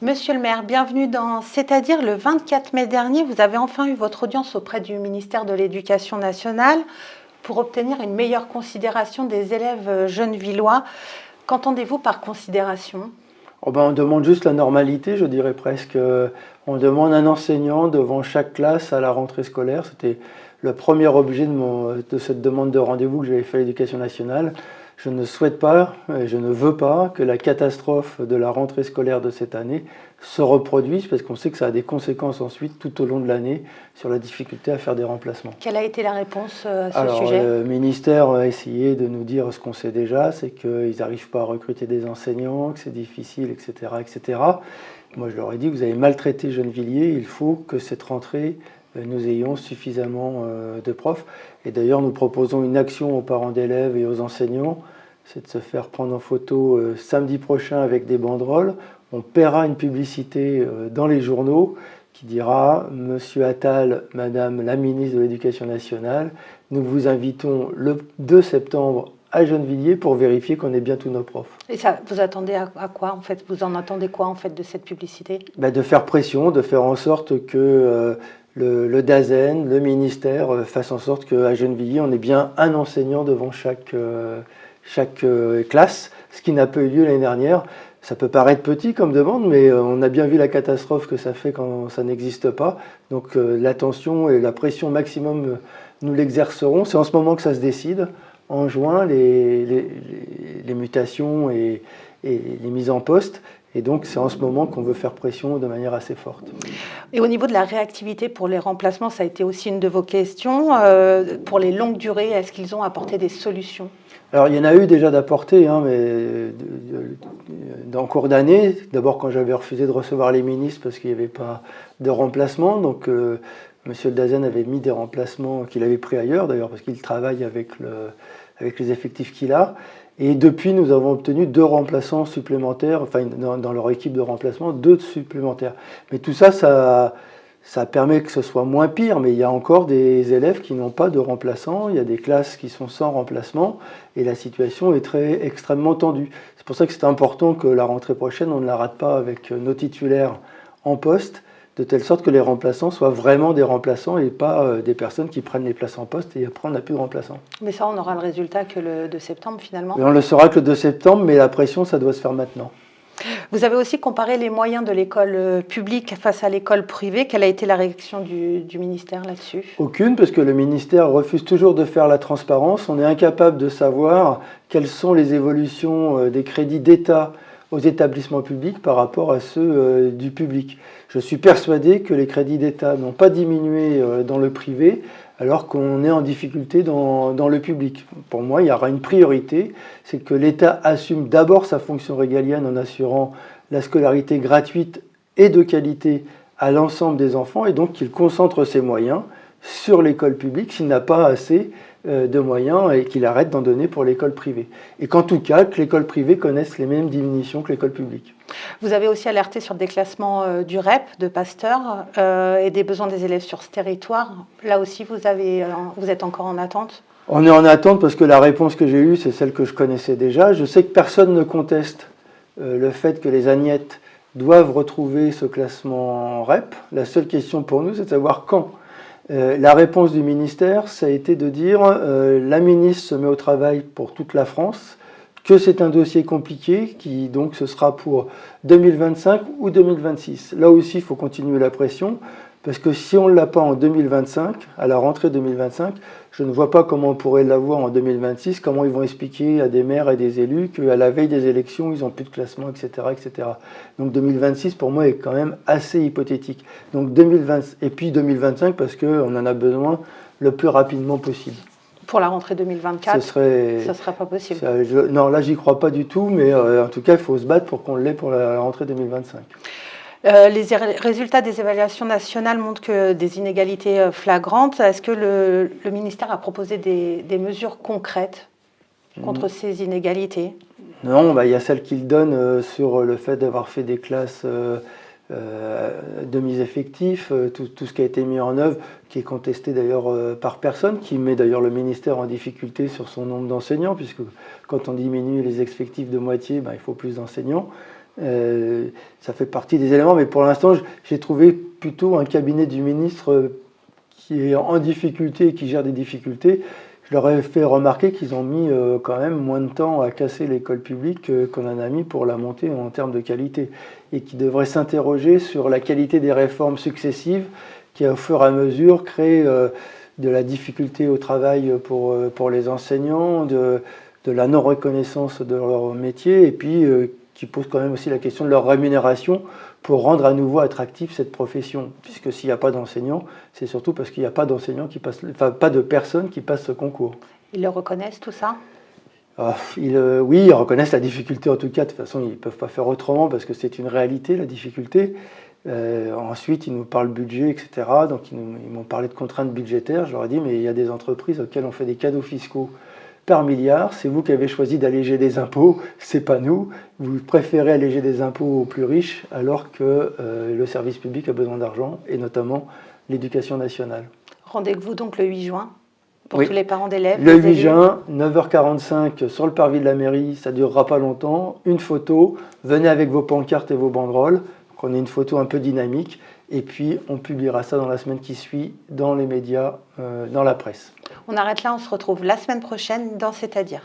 Monsieur le maire, bienvenue dans C'est-à-dire le 24 mai dernier, vous avez enfin eu votre audience auprès du ministère de l'Éducation nationale pour obtenir une meilleure considération des élèves gennevillois. Qu'entendez-vous par considération? On demande juste la normalité, je dirais presque. On demande un enseignant devant chaque classe à la rentrée scolaire. C'était le premier objet de cette demande de rendez-vous que j'avais fait à l'Éducation nationale. Je ne souhaite pas et je ne veux pas que la catastrophe de la rentrée scolaire de cette année se reproduise parce qu'on sait que ça a des conséquences ensuite tout au long de l'année sur la difficulté à faire des remplacements. Quelle a été la réponse à ce Alors, sujet? le ministère a essayé de nous dire ce qu'on sait déjà, c'est qu'ils n'arrivent pas à recruter des enseignants, que c'est difficile, etc., etc. Moi, je leur ai dit, vous avez maltraité Gennevilliers, il faut que cette rentrée, nous ayons suffisamment de profs. Et d'ailleurs, nous proposons une action aux parents d'élèves et aux enseignants, c'est de se faire prendre en photo samedi prochain avec des banderoles. On paiera une publicité dans les journaux qui dira « Monsieur Attal, Madame la ministre de l'Éducation nationale, nous vous invitons le 2 septembre à Gennevilliers pour vérifier qu'on ait bien tous nos profs. » Et ça, vous attendez à quoi en fait? Vous en attendez quoi en fait de cette publicité? De faire pression, de faire en sorte que le DAZEN, le ministère, fasse en sorte qu'à Gennevilliers, on ait bien un enseignant devant chaque classe, ce qui n'a pas eu lieu l'année dernière. Ça peut paraître petit comme demande, mais on a bien vu la catastrophe que ça fait quand ça n'existe pas. Donc l'attention et la pression maximum, nous l'exercerons. C'est en ce moment que ça se décide. En juin, les mutations et les mises en poste. Et donc c'est en ce moment qu'on veut faire pression de manière assez forte. Et au niveau de la réactivité pour les remplacements, ça a été aussi une de vos questions. Pour les longues durées, est-ce qu'ils ont apporté des solutions? Alors il y en a eu déjà d'apporter, mais en cours d'année, d'abord quand j'avais refusé de recevoir les ministres parce qu'il n'y avait pas de remplacement, donc Monsieur le Dazen avait mis des remplacements qu'il avait pris ailleurs d'ailleurs parce qu'il travaille avec les effectifs qu'il a. Et depuis, nous avons obtenu 2 remplaçants supplémentaires, enfin dans leur équipe de remplacement, 2 supplémentaires. Mais tout ça, ça permet que ce soit moins pire, mais il y a encore des élèves qui n'ont pas de remplaçants, il y a des classes qui sont sans remplacement, et la situation est extrêmement tendue. C'est pour ça que c'est important que la rentrée prochaine, on ne la rate pas avec nos titulaires en poste, de telle sorte que les remplaçants soient vraiment des remplaçants et pas des personnes qui prennent les places en poste et après on n'a plus de remplaçants. Mais ça, on aura le résultat que le 2 septembre finalement. Mais on le saura que le 2 septembre, mais la pression, ça doit se faire maintenant. Vous avez aussi comparé les moyens de l'école publique face à l'école privée. Quelle a été la réaction du ministère là-dessus? Aucune, parce que le ministère refuse toujours de faire la transparence. On est incapable de savoir quelles sont les évolutions des crédits d'État aux établissements publics par rapport à ceux du public. Je suis persuadé que les crédits d'État n'ont pas diminué dans le privé, alors qu'on est en difficulté dans le public. Pour moi, il y aura une priorité, c'est que l'État assume d'abord sa fonction régalienne en assurant la scolarité gratuite et de qualité à l'ensemble des enfants, et donc qu'il concentre ses moyens sur l'école publique s'il n'a pas assez de moyens et qu'il arrête d'en donner pour l'école privée. Et qu'en tout cas, que l'école privée connaisse les mêmes diminutions que l'école publique. Vous avez aussi alerté sur le déclassement du REP de Pasteur et des besoins des élèves sur ce territoire. Là aussi, vous êtes encore en attente? On est en attente parce que la réponse que j'ai eue, c'est celle que je connaissais déjà. Je sais que personne ne conteste le fait que les Agnettes doivent retrouver ce classement REP. La seule question pour nous, c'est de savoir quand. La réponse du ministère, ça a été de dire la ministre se met au travail pour toute la France, que c'est un dossier compliqué, qui donc ce sera pour 2025 ou 2026. Là aussi, il faut continuer la pression, parce que si on ne l'a pas en 2025, à la rentrée 2025, je ne vois pas comment on pourrait l'avoir en 2026, comment ils vont expliquer à des maires et des élus qu'à la veille des élections, ils n'ont plus de classement, etc., etc. Donc 2026, pour moi, est quand même assez hypothétique. Donc 2020, et puis 2025, parce qu'on en a besoin le plus rapidement possible. Pour la rentrée 2024, ça ne sera pas possible. Non, là, j'y crois pas du tout, mais en tout cas, il faut se battre pour qu'on l'ait pour la rentrée 2025. Les résultats des évaluations nationales montrent que des inégalités flagrantes. Est-ce que le ministère a proposé des mesures concrètes contre ces inégalités? Non, il y a celle qu'il donne sur le fait d'avoir fait des classes demi-effectifs, tout ce qui a été mis en œuvre, qui est contesté d'ailleurs par personne, qui met d'ailleurs le ministère en difficulté sur son nombre d'enseignants, puisque quand on diminue les effectifs de moitié, il faut plus d'enseignants. Ça fait partie des éléments, mais pour l'instant, j'ai trouvé plutôt un cabinet du ministre qui est en difficulté, qui gère des difficultés. Je leur ai fait remarquer qu'ils ont mis quand même moins de temps à casser l'école publique qu'on en a mis pour la monter en termes de qualité, et qui devraient s'interroger sur la qualité des réformes successives qui, au fur et à mesure, créent de la difficulté au travail pour les enseignants, de la non-reconnaissance de leur métier, et puis qui posent quand même aussi la question de leur rémunération pour rendre à nouveau attractive cette profession. Puisque s'il n'y a pas d'enseignants, c'est surtout parce qu'il n'y a pas d'enseignants qui passent, enfin pas de personnes qui passent ce concours. Ils le reconnaissent tout ça? Oui, ils reconnaissent la difficulté en tout cas. De toute façon, ils ne peuvent pas faire autrement parce que c'est une réalité, la difficulté. Ensuite, ils nous parlent budget, etc. Donc, ils m'ont parlé de contraintes budgétaires. Je leur ai dit, mais il y a des entreprises auxquelles on fait des cadeaux fiscaux par milliard. C'est vous qui avez choisi d'alléger des impôts, c'est pas nous. Vous préférez alléger des impôts aux plus riches alors que le service public a besoin d'argent, et notamment l'éducation nationale. Rendez-vous donc le 8 juin pour Oui. tous les parents d'élèves. Le 8 juin, 9h45 sur le parvis de la mairie, ça ne durera pas longtemps. Une photo, venez avec vos pancartes et vos banderoles, qu'on ait une photo un peu dynamique, et puis on publiera ça dans la semaine qui suit, dans les médias, dans la presse. On arrête là, on se retrouve la semaine prochaine dans C'est-à-dire.